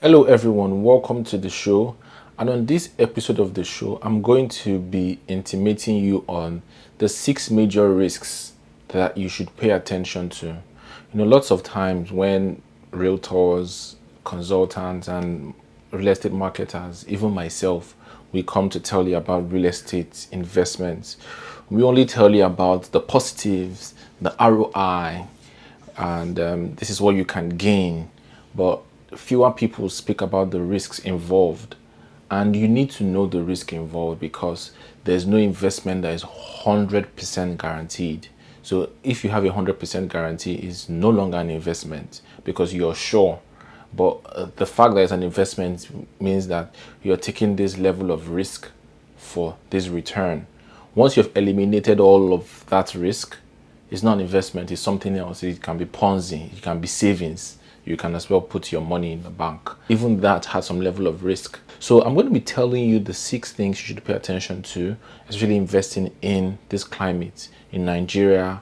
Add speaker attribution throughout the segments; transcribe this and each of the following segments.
Speaker 1: Hello everyone, welcome to the show. And on this episode of the show, I'm going to be intimating you on the 6 major risks that you should pay attention to. Lots of times when realtors, consultants, and real estate marketers, even myself, we come to tell you about real estate investments. We only tell you about the positives, the ROI, and this is what you can gain. But fewer people speak about the risks involved. And you need to know the risk involved because there's no investment that is 100% guaranteed. So if you have a 100% guarantee, it's no longer an investment because you're sure. But the fact that it's an investment means that you're taking this level of risk for this return. Once you've eliminated all of that risk, it's not an investment, it's something else. It can be Ponzi, it can be savings. You can as well put your money in the bank. Even that has some level of risk. So I'm going to be telling you the 6 things you should pay attention to, especially investing in this climate in Nigeria,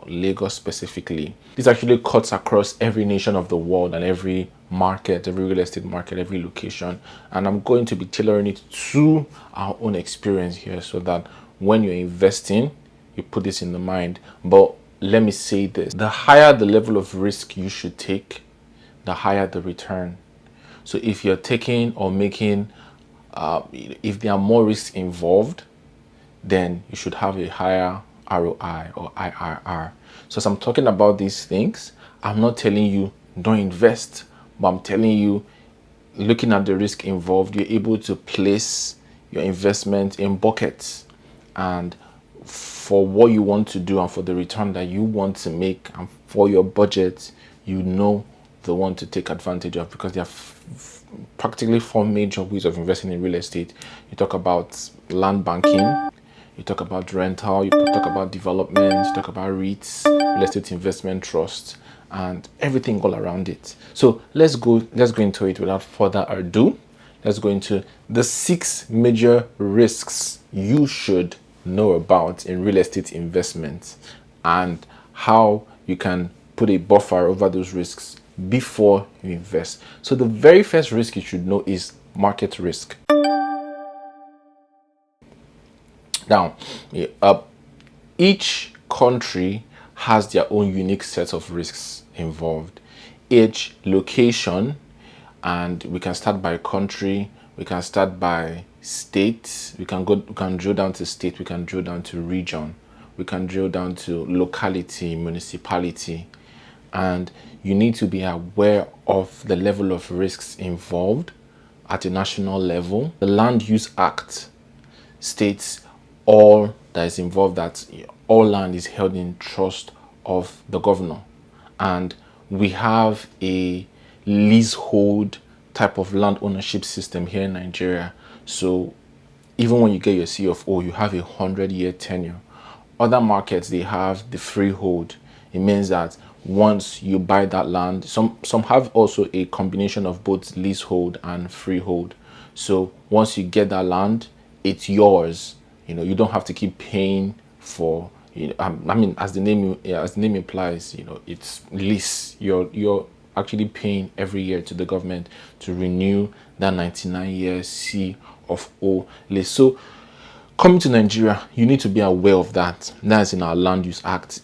Speaker 1: Lagos specifically. This actually cuts across every nation of the world and every market, every real estate market, every location. And I'm going to be tailoring it to our own experience here so that when you're investing, you put this in the mind. But let me say this, the higher the level of risk you should take, the higher the return. So if you're taking or making, if there are more risks involved, then you should have a higher ROI or IRR. So as I'm talking about these things, I'm not telling you don't invest, but I'm telling you, looking at the risk involved, you're able to place your investment in buckets, and for what you want to do and for the return that you want to make and for your budget, the one to take advantage of, because there are practically 4 major ways of investing in real estate. You talk about land banking, you talk about rental, you talk about development, you talk about REITs, real estate investment trust, and everything all around it. So let's go into it without further ado. Let's go into the 6 major risks you should know about in real estate investments and how you can put a buffer over those risks before you invest. So the very first risk you should know is market risk. Now, each country has their own unique set of risks involved. Each location, and we can start by country, we can start by state, we can drill down to state, we can drill down to region, we can drill down to locality, municipality, and you need to be aware of the level of risks involved at a national level. The Land Use Act states all that is involved, that all land is held in trust of the governor, and we have a leasehold type of land ownership system here in Nigeria. So even when you get your CFO, you have a 100-year tenure. Other markets, they have the freehold. It means that once you buy that land, some have also a combination of both leasehold and freehold. So once you get that land, it's yours. You don't have to keep paying for, as the name implies, it's lease. You're actually paying every year to the government to renew that 99-year C of O lease. So coming to Nigeria, you need to be aware of that. That's in our Land Use Act.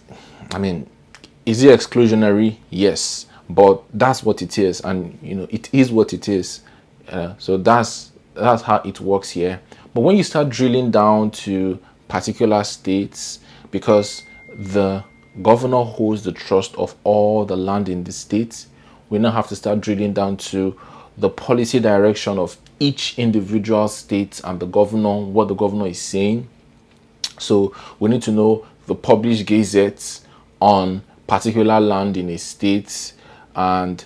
Speaker 1: Is it exclusionary? Yes, but that's what it is, and it is what it is. So that's how it works here. But when you start drilling down to particular states, because the governor holds the trust of all the land in the states, we now have to start drilling down to the policy direction of each individual state and the governor, what the governor is saying. So we need to know the published gazettes on particular land in a state. And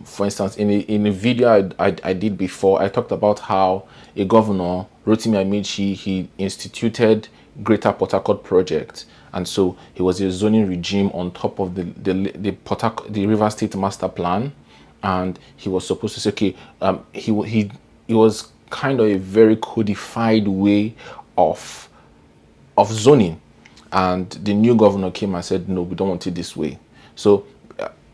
Speaker 1: for instance, in a video I did before, I talked about how a governor, Rotimi Amici, he instituted Greater Port Harcourt project, and so he was a zoning regime on top of the River State Master Plan, and he was supposed to say, okay, he was kind of a very codified way of zoning, and the new governor came and said, no, we don't want it this way. So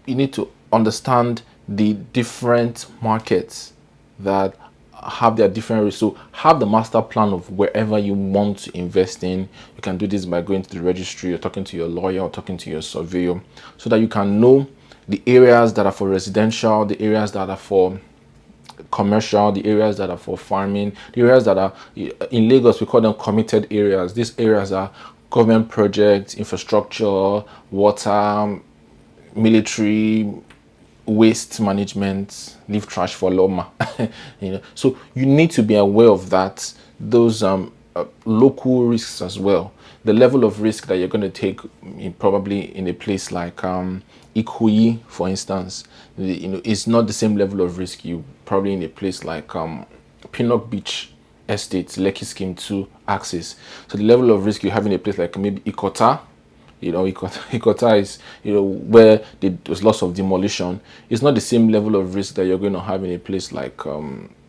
Speaker 1: you need to understand the different markets that have their different risks. So have the master plan of wherever you want to invest in. You can do this by going to the registry or talking to your lawyer or talking to your surveyor, so that you can know the areas that are for residential, the areas that are for commercial, the areas that are for farming, the areas that are in Lagos, we call them committed areas. These areas are government projects, infrastructure, water, military, waste management, leave trash for Loma. So you need to be aware of that, those local risks as well. The level of risk that you're going to take probably in a place like Ikoyi, for instance, is not the same level of risk you probably in a place like Pinnock Beach Estate, Lekki Scheme 2 Axis. So the level of risk you have in a place like maybe Ikota, Ikota is, where there's lots of demolition. It's not the same level of risk that you're going to have in a place like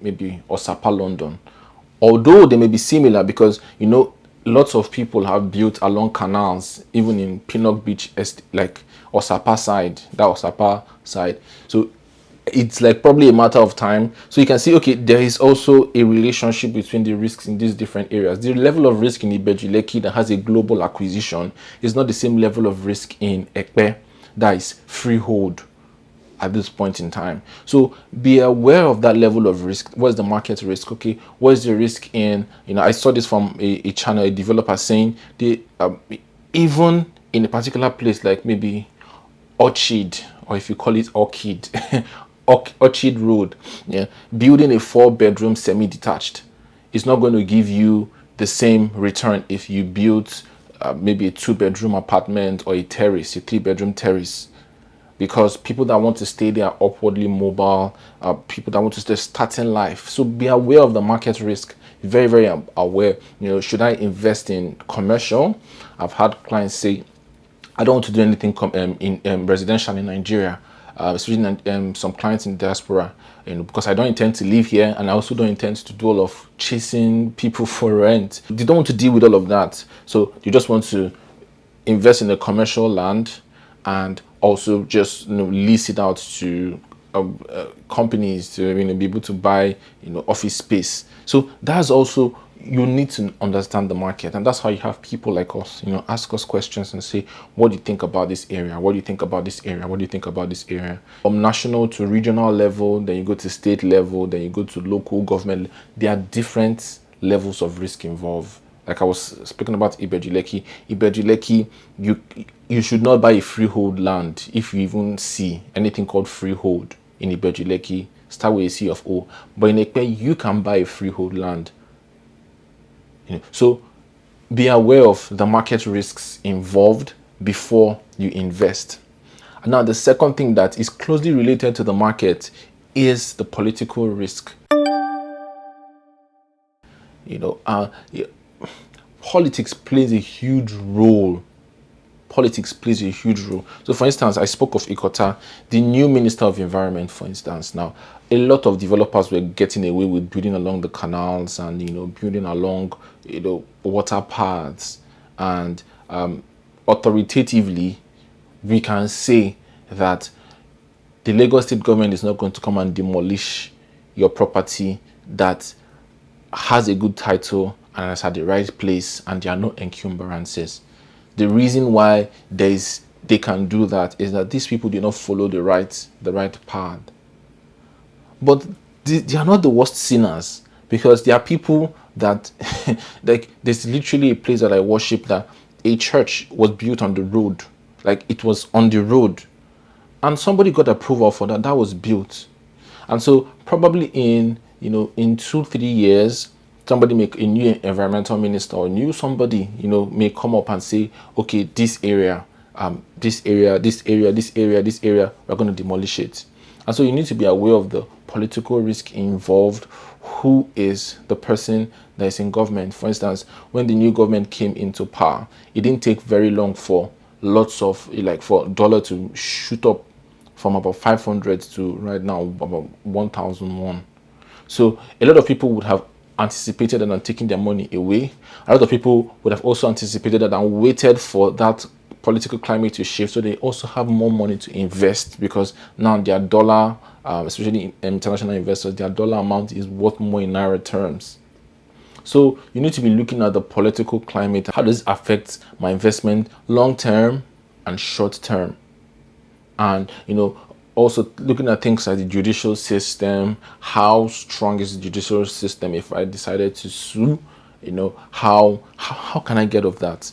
Speaker 1: maybe Osapa, London. Although they may be similar, because, lots of people have built along canals, even in Pinnock Beach, like Osapa side. So it's like probably a matter of time. So you can see, okay, there is also a relationship between the risks in these different areas. The level of risk in Ibeju-Lekki that has a global acquisition is not the same level of risk in Ekpe that is freehold at this point in time. So be aware of that level of risk. What's the market risk? Okay, what's the risk in, I saw this from a channel, a developer saying even in a particular place like maybe Orchid, or if you call it Orchid, Orchid Road, building a 4-bedroom semi-detached is not going to give you the same return if you build maybe a 2-bedroom apartment or a terrace, a 3-bedroom terrace, because people that want to stay there are upwardly mobile, people that want to stay starting life. So be aware of the market risk, very, very aware. Should I invest in commercial? I've had clients say, I don't want to do anything in residential in Nigeria, especially some clients in diaspora, because I don't intend to live here, and I also don't intend to do all of chasing people for rent. They don't want to deal with all of that, so you just want to invest in the commercial land and also just lease it out to companies to be able to buy office space. So that's also, you need to understand the market, and that's how you have people like us ask us questions and say, what do you think about this area, what do you think about this area, what do you think about this area? From national to regional level, then you go to state level, then you go to local government. There are different levels of risk involved. Like I was speaking about Ibeju-Lekki, you should not buy a freehold land. If you even see anything called freehold in Ibeju-Lekki, start with a C of O. But in Ekpe, you can buy a freehold land. So be aware of the market risks involved before you invest. And now the second thing that is closely related to the market is the political risk. Politics plays a huge role. So for instance, I spoke of Ikota, the new Minister of Environment, for instance. Now, a lot of developers were getting away with building along the canals and, building along, water paths. And authoritatively, we can say that the Lagos state government is not going to come and demolish your property that has a good title and is at the right place, and there are no encumbrances. The reason why they can do that is that these people do not follow the right path. But they are not the worst sinners, because there are people that like, there's literally a place that I worship that a church was built on the road, like it was on the road, and somebody got approval for that was built. And so probably in 2-3 years, somebody make a new environmental minister or somebody may come up and say, okay, this area, we're going to demolish it. And so you need to be aware of the political risk involved. Who is the person that is in government? For instance, when the new government came into power, it didn't take very long for lots of for dollar to shoot up from about 500 to right now about 1,001. So a lot of people would have anticipated and taking their money away. A lot of people would have also anticipated that and waited for that political climate to shift, so they also have more money to invest, because now their dollar, especially international investors, their dollar amount is worth more in naira terms. So you need to be looking at the political climate. How does it affect my investment long term and short term? And also looking at things like the judicial system. How strong is the judicial system? If I decided to sue, how can I get off that?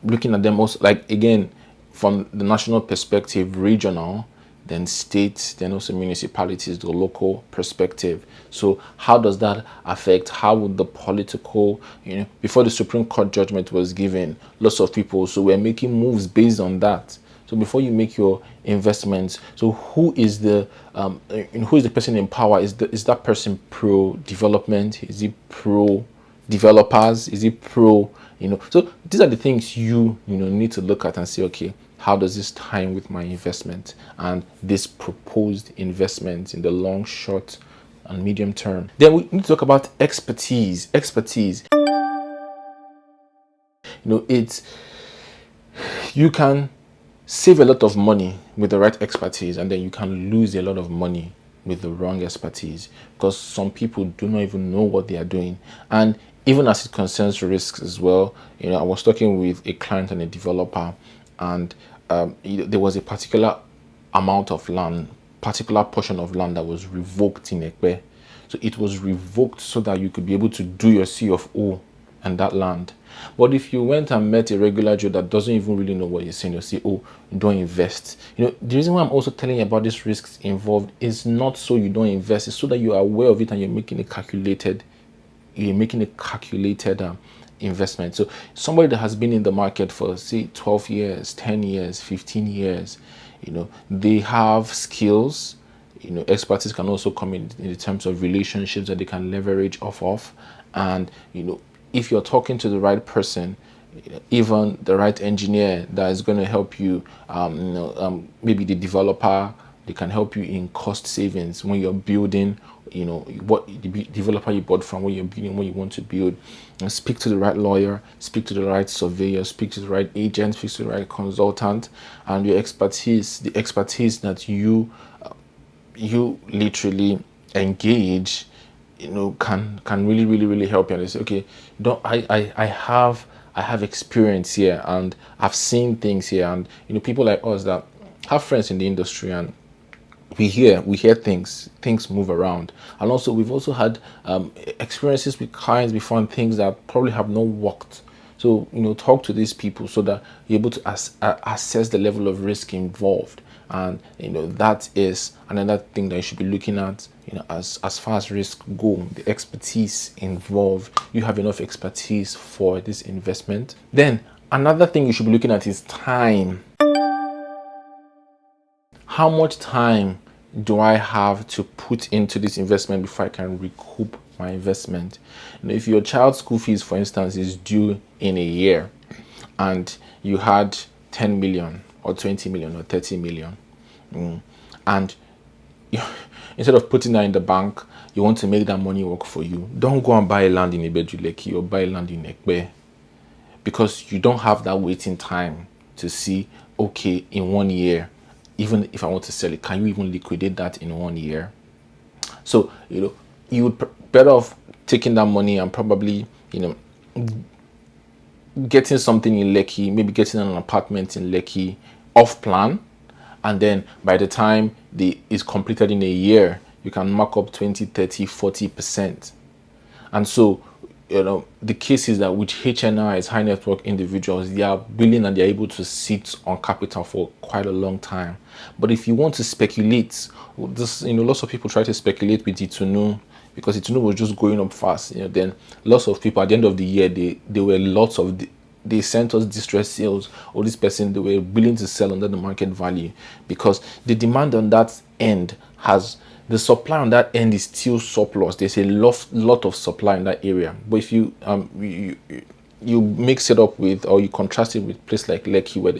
Speaker 1: Looking at them also, like, again, from the national perspective, regional, then state, then also municipalities, the local perspective. So how does that affect? How would the political, before the Supreme Court judgment was given, lots of people so were making moves based on that. So before you make your investments, so who is the person in power? Is that person pro development? Is he pro developers? Is he pro? So these are the things you need to look at and say, okay, how does this time with my investment and this proposed investment in the long, short, and medium term? Then we need to talk about expertise. It's, you can save a lot of money with the right expertise, and then you can lose a lot of money with the wrong expertise, because some people do not even know what they are doing. And even as it concerns risks as well, I was talking with a client and a developer, and there was a particular amount of land, particular portion of land that was revoked in Ekpe. So it was revoked so that you could be able to do your C of O and that land. But if you went and met a regular Joe that doesn't even really know what you're saying, you'll say, oh, don't invest. The reason why I'm also telling you about these risks involved is not so you don't invest, it's so that you are aware of it and you're making a calculated investment. So somebody that has been in the market for, say, 12 years, 10 years, 15 years, they have skills. Expertise can also come in the terms of relationships that they can leverage off of. And if you're talking to the right person, even the right engineer that is going to help you, maybe the developer, they can help you in cost savings when you're building, what the developer you bought from, when you're building, what you want to build. And speak to the right lawyer, speak to the right surveyor, speak to the right agent, speak to the right consultant, and your expertise, the expertise that you literally engage, can really help you. And they say, okay, I have experience here, and I've seen things here, and people like us that have friends in the industry, and we hear things move around. And also we've also had experiences with clients before, and things that probably have not worked. So talk to these people so that you're able to assess the level of risk involved. And that is another thing that you should be looking at, as far as risk go, the expertise involved. You have enough expertise for this investment. Then another thing you should be looking at is time. How much time do I have to put into this investment before I can recoup my investment? If your child's school fees, for instance, is due in a year, and you had 10 million or 20 million or 30 million, and instead of putting that in the bank, you want to make that money work for you, don't go and buy a land in Ibeju-Lekki or buy land in Ekpe, because you don't have that waiting time to see, okay, in 1 year, even if I want to sell it, can you even liquidate that in 1 year? So you would better off taking that money and probably getting something in Lekki, maybe getting an apartment in Lekki off plan, and then by the time it's completed in a year, you can mark up 20, 30, 40%. And so the case is that with HNIs, high net worth individuals, they are willing and they're able to sit on capital for quite a long time. But if you want to speculate, lots of people try to speculate with Itunu, because Itunu was just going up fast. Then lots of people at the end of the year, they sent us distress sales, or this person, they were willing to sell under the market value, because the demand on that end the supply on that end is still surplus. There's a lot of supply in that area. But if you mix it up with, or you contrast it with a place like Lekki, where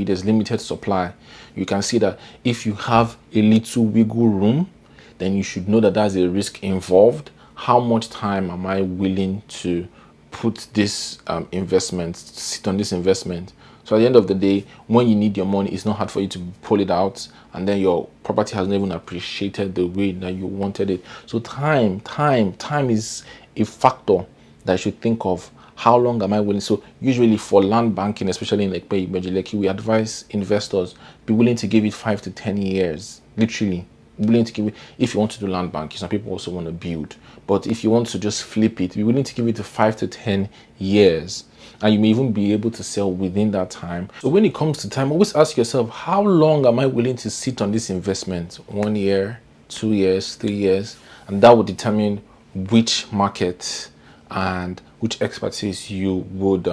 Speaker 1: there's limited supply, you can see that if you have a little wiggle room, then you should know that there's a risk involved. How much time am I willing to put this sit on this investment, So at the end of the day, when you need your money, it's not hard for you to pull it out, and then your property has not even appreciated the way that you wanted it. So time is a factor that you should think of. How long am I willing? So usually for land banking, especially in like we advise investors be willing to give it 5 to 10 years, literally willing to give it. If you want to do land banking, some people also want to build, but if you want to just flip it, be willing to give it to 5 to 10 years, and you may even be able to sell within that time. So when it comes to time, always ask yourself, how long am I willing to sit on this investment? 1 year, 2 years, 3 years, and that will determine which market and which expertise you would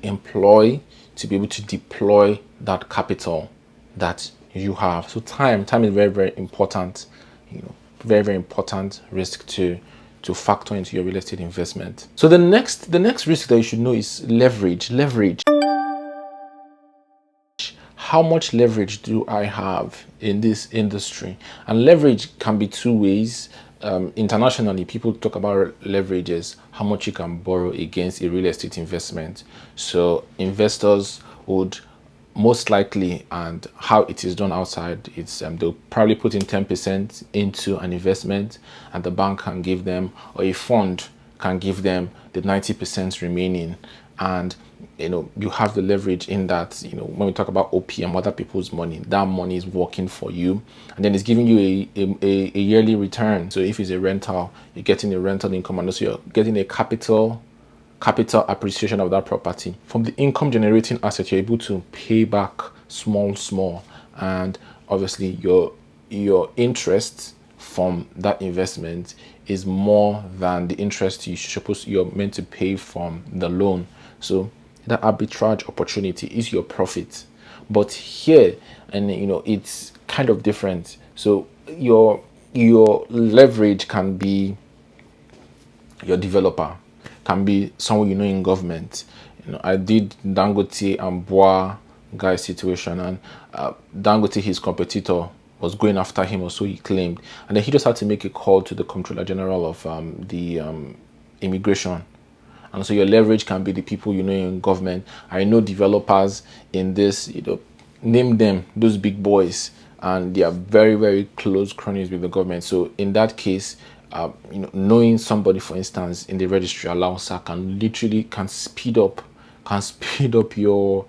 Speaker 1: employ to be able to deploy that capital that you have. So time is very, very important, very, very important risk to factor into your real estate investment. So the next risk that you should know is leverage. How much leverage do I have in this industry? And leverage can be two ways. Internationally, people talk about leverage as how much you can borrow against a real estate investment. So investors would most likely, and how it is done outside, it's they'll probably put in 10% into an investment, and the bank can give them, or a fund can give them, the 90% remaining. And you have the leverage in that, when we talk about OPM, other people's money, that money is working for you, and then it's giving you a yearly return. So if it's a rental, you're getting a rental income, and also you're getting a capital appreciation of that property. From the income generating asset, you're able to pay back small, and obviously your interest from that investment is more than the interest you're meant to pay from the loan. So that arbitrage opportunity is your profit. But here, and it's kind of different. So your leverage can be your developer, can be someone in government. I did Dangote and Boa guy situation, and Dangote, his competitor, was going after him, or so he claimed, and then he just had to make a call to the Comptroller General of the immigration. And so your leverage can be the people in government. I know developers in this, name them, those big boys, and they are very, very close cronies with the government. So in that case, knowing somebody, for instance, in the registry allows can speed up your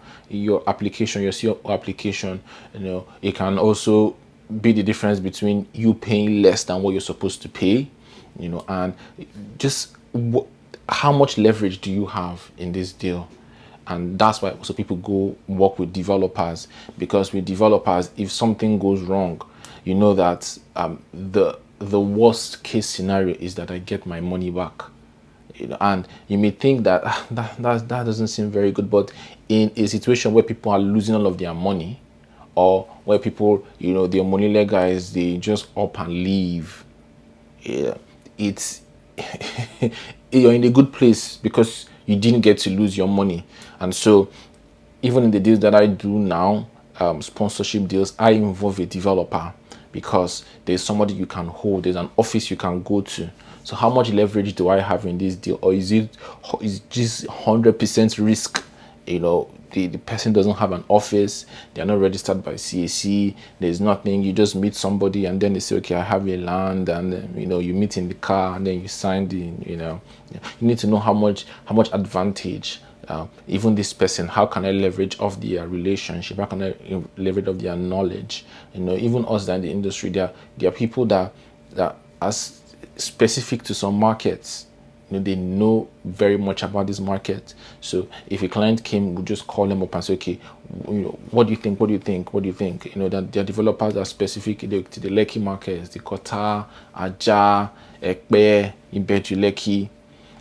Speaker 1: application, your CO application. It can also be the difference between you paying less than what you're supposed to pay, and just how much leverage do you have in this deal. And that's why also people go work with developers, because with developers, if something goes wrong, that the worst case scenario is that I get my money back. And you may think that that doesn't seem very good, but in a situation where people are losing all of their money, or where people, their money guys, they just up and leave, it's you're in a good place because you didn't get to lose your money. And so even in the deals that I do now, sponsorship deals, I involve a developer, because there's somebody you can hold, there's an office you can go to. So how much leverage do I have in this deal? Or is just 100% risk? The person doesn't have an office, they're not registered by CAC, there's nothing. You just meet somebody, and then they say, okay, I have a land, and you meet in the car, and then you sign you need to know how much advantage even this person, how can I leverage off their relationship, how can I leverage off their knowledge. Even us that in the industry, there are people that are specific to some markets. They know very much about this market. So if a client came, we'll just call them up and say, okay, what do you think? That there are developers that are specific to the Lekki markets, the Kota, Aja, Ekpe, Ibeju, Lekki.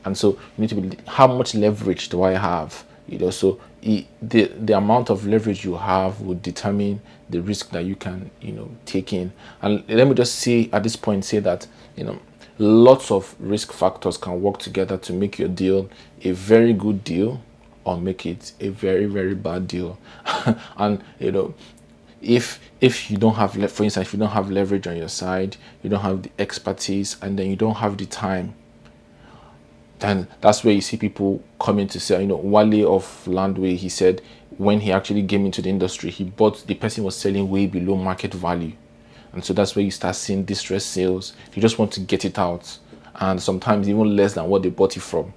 Speaker 1: And so you need to be, how much leverage do I have? So the amount of leverage you have will determine the risk that you can, take in. And let me just say at this point, say that, lots of risk factors can work together to make your deal a very good deal, or make it a very, very bad deal. And if you don't have, for instance, if you don't have leverage on your side, you don't have the expertise, and then you don't have the time, then that's where you see people coming to say, Wale of Landway, he said, when he actually came into the industry, the person was selling way below market value. And so that's where you start seeing distress sales. You just want to get it out, and sometimes even less than what they bought it from.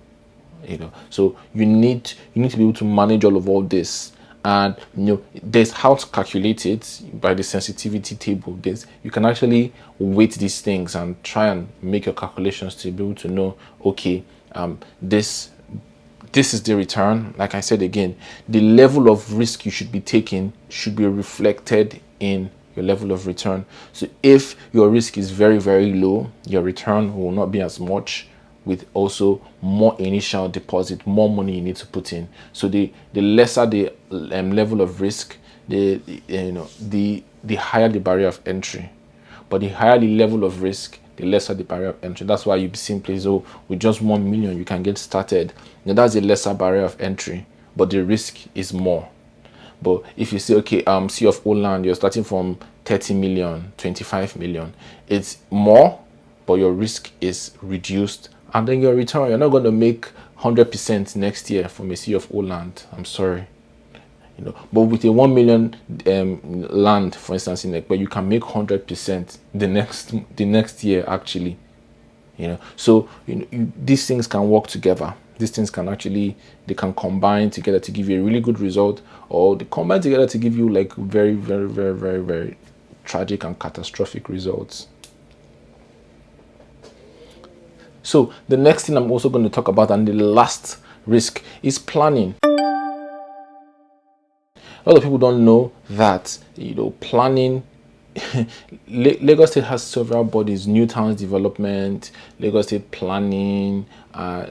Speaker 1: So you need to be able to manage all this. And there's how to calculate it by the sensitivity table. You can actually weight these things and try and make your calculations to be able to know, okay, this is the return. Like I said again, the level of risk you should be taking should be reflected in your level of return. So if your risk is very, very low, your return will not be as much, with also more initial deposit, more money you need to put in. So the lesser the level of risk, the higher the barrier of entry. But the higher the level of risk, the lesser the barrier of entry. That's why you simply with just 1 million you can get started. Now that's a lesser barrier of entry, but the risk is more. But if you say, okay, C of O land, you're starting from 30 million, 25 million, it's more, but your risk is reduced. And then your return, you're not going to make 100% next year from a C of O land. I'm sorry. But with a 1 million land, for instance, in where you can make 100% the next year, actually. So these things can work together. These things they can combine together to give you a really good result, or they combine together to give you like very, very, very, very, very tragic and catastrophic results. So the next thing I'm also going to talk about, and the last risk, is planning. A lot of people don't know that planning. Lagos State has several bodies: New Towns Development, Lagos State Planning,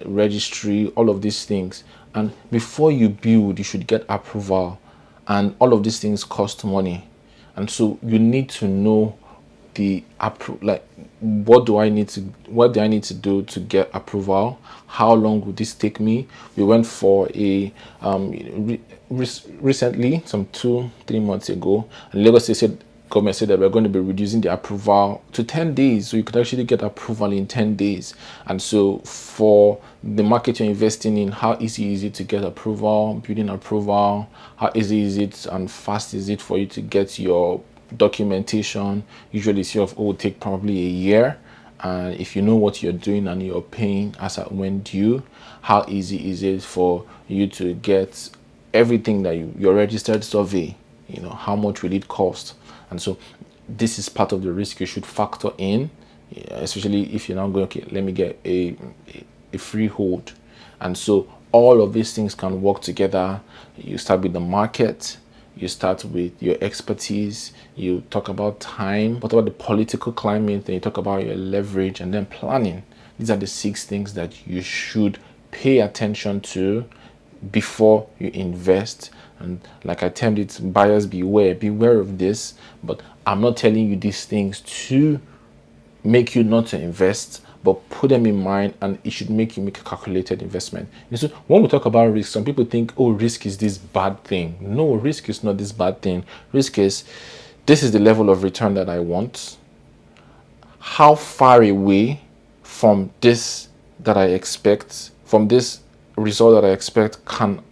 Speaker 1: Registry, all of these things. And before you build, you should get approval, and all of these things cost money. And so you need to know what do I need to do to get approval? How long would this take me? We went for a recently, some 2-3 months ago, and Lagos State government said that we're going to be reducing the approval to 10 days, so you could actually get approval in 10 days. And so for the market you're investing in, how easy is it to get approval, building approval? How easy is it and fast is it for you to get your documentation? Usually C of O will take probably a year, and if you know what you're doing and you're paying as at when due, how easy is it for you to get everything that your registered survey? How much will it cost? And so this is part of the risk you should factor in, especially if you're not going, okay, let me get a freehold. And so all of these things can work together. You start with the market, you start with your expertise, you talk about time, what about the political climate, then you talk about your leverage, and then planning. These are the 6 things that you should pay attention to before you invest. And like I termed it, buyers beware of this. But I'm not telling you these things to make you not to invest, but put them in mind, and it should make you make a calculated investment. So when we talk about risk, some people think, oh, risk is this bad thing. No, risk is not this bad thing. Risk is, this is the level of return that I want. How far away from this that I expect, from this result that I expect, can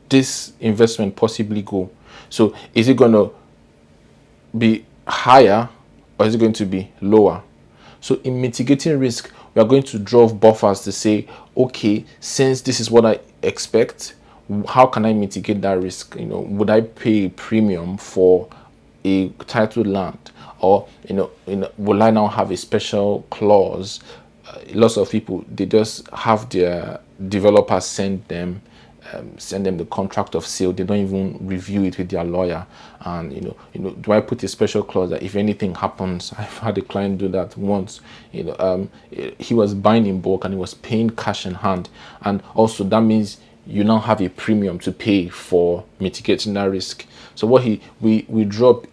Speaker 1: this investment possibly go? So is it going to be higher, or is it going to be lower? So in mitigating risk, we are going to draw buffers to say, okay, since this is what I expect, how can I mitigate that risk? Would I pay a premium for a titled land, or will I now have a special clause? Lots of people, they just have their developers send them the contract of sale. They don't even review it with their lawyer. And do I put a special clause that if anything happens? I've had a client do that once. He was buying in bulk and he was paying cash in hand, and also that means you now have a premium to pay for mitigating that risk. So what we drop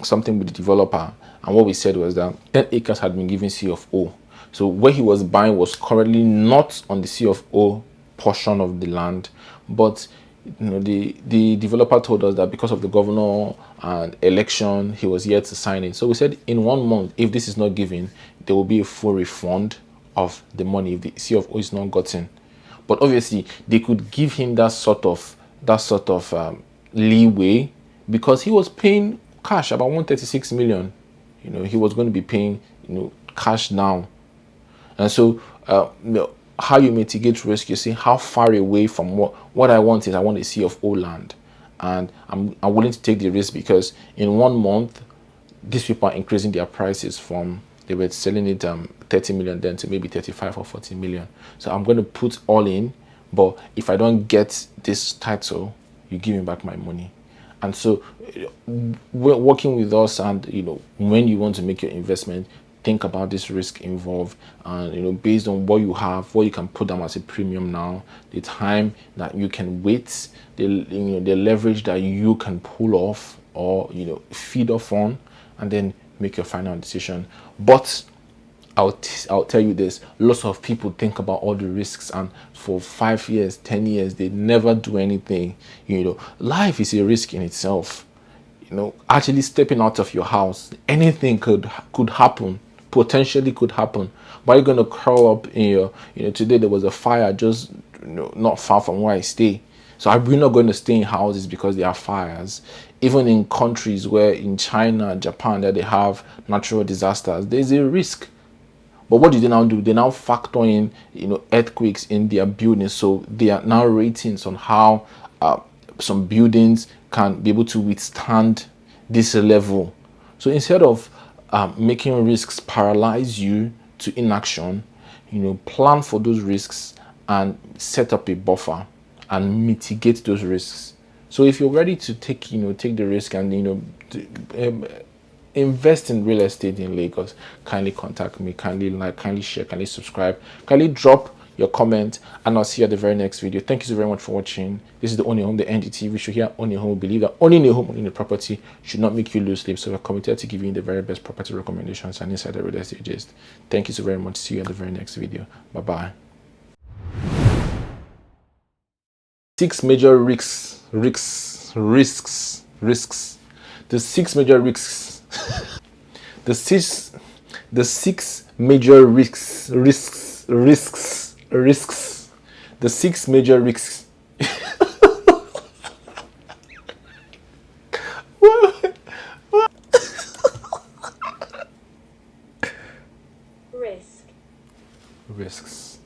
Speaker 1: something with the developer, and what we said was that 10 acres had been given C of O. So where he was buying was currently not on the C of O portion of the land, but the developer told us that because of the governor and election, he was yet to sign it. So we said in 1 month, if this is not given, there will be a full refund of the money if the C of O is not gotten. But obviously, they could give him that sort of that sort of leeway, because he was paying cash about 136 million. He was going to be paying cash now. And so how you mitigate risk, you see how far away from what I want is, I want a sea of old land, and I'm willing to take the risk, because in 1 month these people are increasing their prices from, they were selling it 30 million then to maybe 35 or 40 million. So I'm going to put all in, but if I don't get this title, you give me back my money. And so we're working with us, and when you want to make your investment, think about this risk involved, and based on what you have, what you can put down as a premium now, the time that you can wait, the leverage that you can pull off or feed off on, and then make your final decision. But I'll tell you this: lots of people think about all the risks, and for 5 years, 10 years, they never do anything. Life is a risk in itself. Actually stepping out of your house, anything could happen, potentially could happen. Why are you going to curl up in today there was a fire just not far from where I stay. So we're not going to stay in houses because there are fires. Even in countries where, in China, Japan, that they have natural disasters, there's a risk. But what do they now do? They now factor in, earthquakes in their buildings. So they are now ratings on how some buildings can be able to withstand this level. So instead of making risks paralyze you to inaction, plan for those risks and set up a buffer and mitigate those risks. So if you're ready to take the risk and invest in real estate in Lagos, kindly contact me, kindly like, kindly share, kindly subscribe, kindly drop your comment, and I'll see you at the very next video. Thank you so very much for watching. This is the Ownahome.ng TV show. Here Ownahome believe that owning a home, owning a property should not make you lose sleep. So we're committed to giving you the very best property recommendations and insider real estate gist. Thank you so very much. See you at the very next video. Bye bye. 6 major risks. The 6 major risks. The six major risks. The 6 major risks.
Speaker 2: Risk.
Speaker 1: Risks.